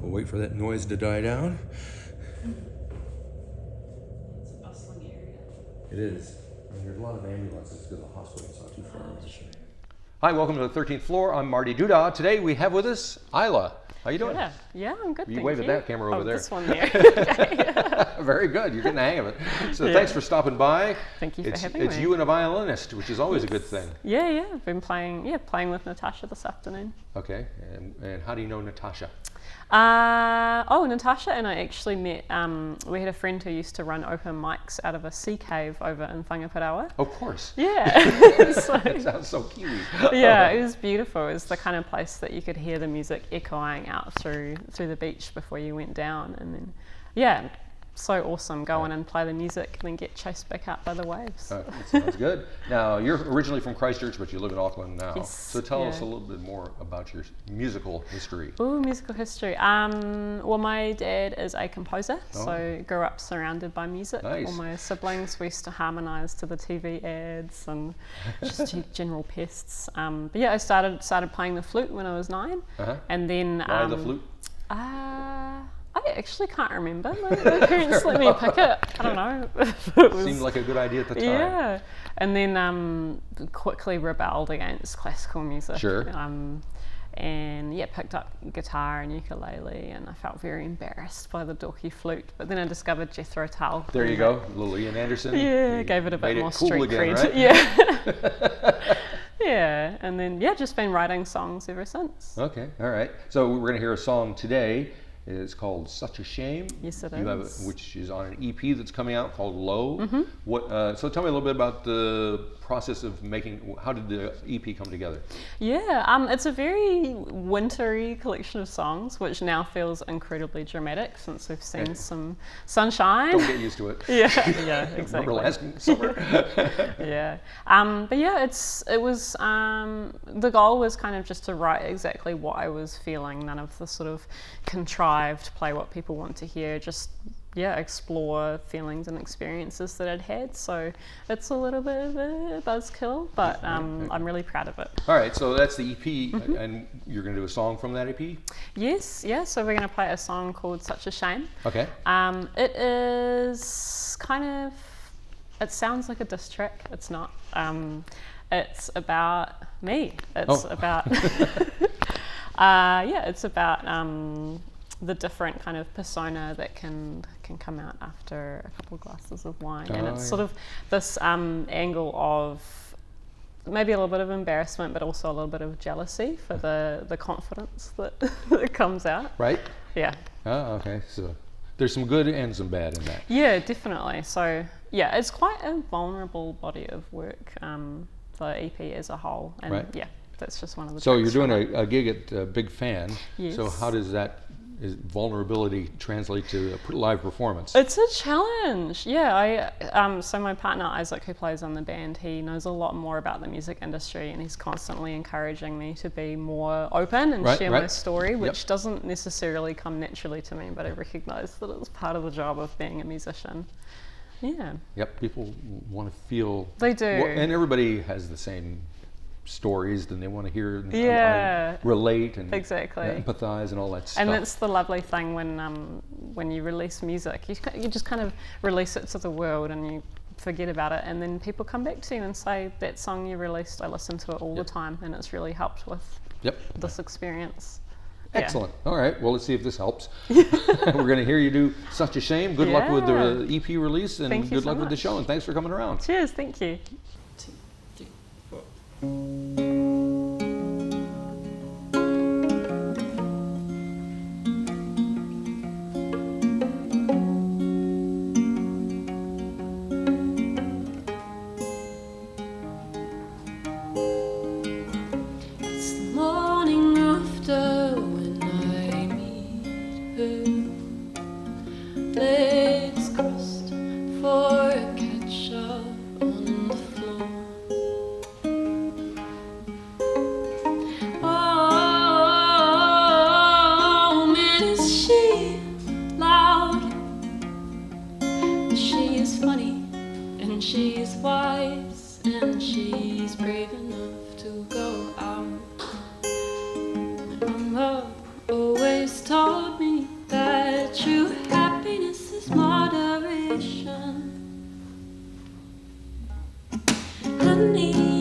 We'll wait for that noise to die down. It's a bustling area. It is. And there's a lot of ambulances because the hospital's not too far. Sure. Hi, welcome to the 13th floor. I'm Marty Duda. Today we have with us Isla. How you doing? Yeah, I'm good. You thank wave at that camera over there. This one there. Very good. You're getting the hang of it. So thanks for stopping by. Thank you for having It's me. you and a violinist, which is always a good thing. Yeah. I've been playing with Natasha this afternoon. Okay. And how do you know Natasha? Natasha and I actually met, we had a friend who used to run open mics out of a sea cave over in Whangaparaoa. Of course. Yeah. That sounds so Kiwi. Yeah, it was beautiful. It was the kind of place that you could hear the music echoing out through the beach before you went down. And then, yeah, so awesome. Go on and play the music and then get chased back out by the waves. That sounds good. Now, you're originally from Christchurch, but you live in Auckland now. Yes, So tell us a little bit more about your musical history. Ooh, musical history. Well, my dad is a composer, so grew up surrounded by music. Nice. All my siblings, we used to harmonise to the TV ads and just general pests. But yeah, I started playing the flute when I was 9, and then Why the flute? I actually can't remember. My parents let me pick it. I don't know. It Seemed like a good idea at the time. Yeah, and then quickly rebelled against classical music. Sure. And yeah, picked up guitar and ukulele, and I felt very embarrassed by the dorky flute. But then I discovered Jethro Tull. There you go, little Ian Anderson. Yeah, gave it a bit more cool street again, cred. right? Yeah. Yeah, and then just been writing songs ever since. Okay, all right. So we're going to hear a song today. It's called Such a Shame. Yes, it you is. Have which is on an EP that's coming out called Low. Mm-hmm. So tell me a little bit about the process of making, how did the EP come together? Yeah, it's a very wintry collection of songs, which now feels incredibly dramatic since we've seen some sunshine. Don't get used to it. Yeah, exactly. Remember last summer? Yeah, but yeah, it was, the goal was kind of just to write exactly what I was feeling, none of the sort of contrived play what people want to hear, just explore feelings and experiences that I'd had. So it's a little bit of a buzzkill, but I'm really proud of it. All right, so that's the EP, and you're going to do a song from that EP? Yes, so we're going to play a song called Such a Shame. Okay. It is kind of, it sounds like a diss track. It's not. It's about me. It's about, it's about the different kind of persona that can come out after a couple of glasses of wine. And it's sort of this angle of maybe a little bit of embarrassment, but also a little bit of jealousy for the confidence that comes out. Right? Yeah. Oh, okay. So there's some good and some bad in that. Yeah, definitely. So yeah, it's quite a vulnerable body of work, the EP as a whole. And that's just one of the So you're tracks doing a gig at Big Fan. Yes. So how does that vulnerability translate to a live performance? It's a challenge. Yeah, so my partner Isaac, who plays on the band, he knows a lot more about the music industry, and he's constantly encouraging me to be more open and share my story, which doesn't necessarily come naturally to me, but I recognise that it's part of the job of being a musician. Yeah. Yep, people want to feel... They do. And everybody has the same stories, then they want to hear and relate and empathize and all that stuff. And that's the lovely thing when you release music, you just kind of release it to the world and you forget about it, and then people come back to you and say, that song you released, I listen to it all the time, and it's really helped with this experience. Excellent. All right, well, let's see if this helps. We're going to hear you do Such a Shame. Good luck with the EP release, and good luck with the show, and thanks for coming around. Cheers, thank you. 2, 3, 4. She's wise and she's brave enough to go out. My mom always taught me me.